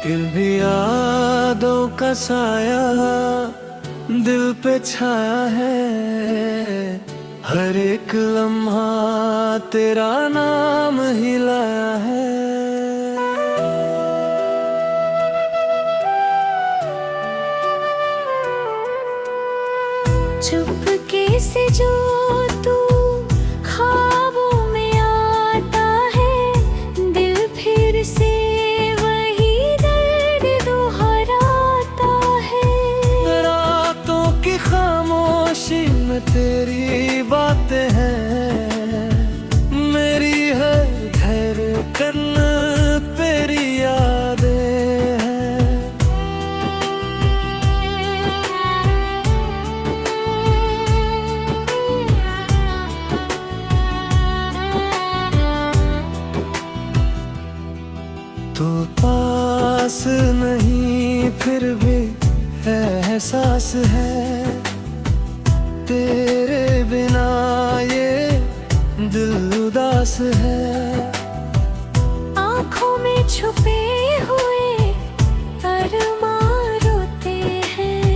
फिर भी यादों का साया दिल पे छाया है। हर एक लम्हा तेरा नाम ही लाया है। चुपके से जो तू ख्वाबों में आता है, दिल फिर से वही दर्द दोहराता है। रातों की खामोशी में तेरी बातें हैं, मेरी है धड़कन तेरी यादें हैं। तू पास नहीं फिर भी एहसास है, तेरे बिना ये दिल उदास है। आँखों में छुपे हुए अरमां रोते हैं,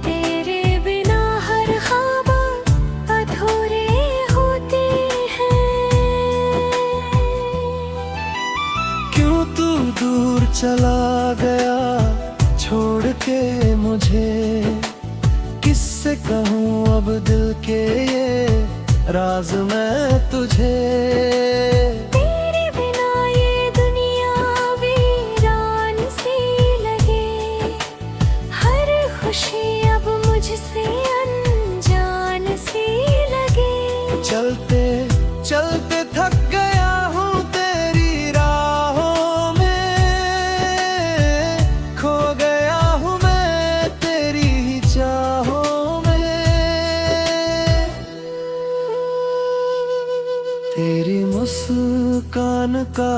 तेरे बिना हर ख्वाब अधूरे होते हैं। क्यों तू दूर चला गया छोड़ के मुझे, किससे कहूँ अब दिल के ये राज मैं तुझे। तेरे बिना ये दुनिया वीरान सी लगे, हर खुशी अब मुझसे अनजान सी लगे। चलते चलते थक गया हूँ तेरी राहों में, खो गया हूँ मैं तेरी ही चाहों में। तेरी मुस्कान का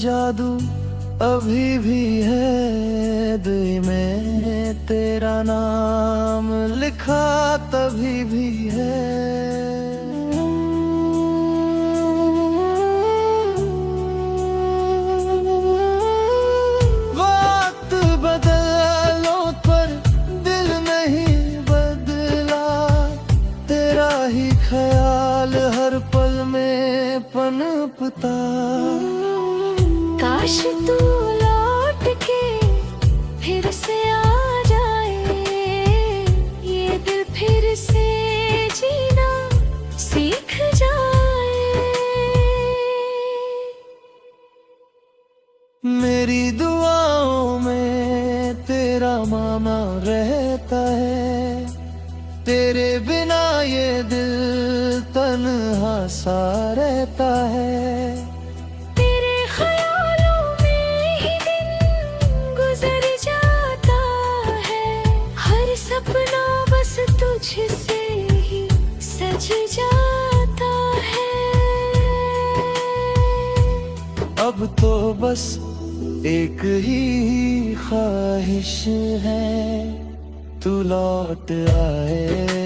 जादू अभी भी है दिल में, तेरा नाम लिखा तभी भी है। वक्त बदलो पर दिल नहीं बदला, तेरा ही ख्याल हर पल में पनपता। काश तू लौट के फिर से आ जाए, ये दिल फिर से जीना सीख जाए। मेरी दुआओं में तेरा मामा रहता है, तेरे बिना ये दिल तन्हा सा रहता है। तेरे ख्यालों में ही दिन गुजर जाता है, हर सपना बस तुझसे ही सज जाता है। अब तो बस एक ही ख्वाहिश है, तू लौट आए।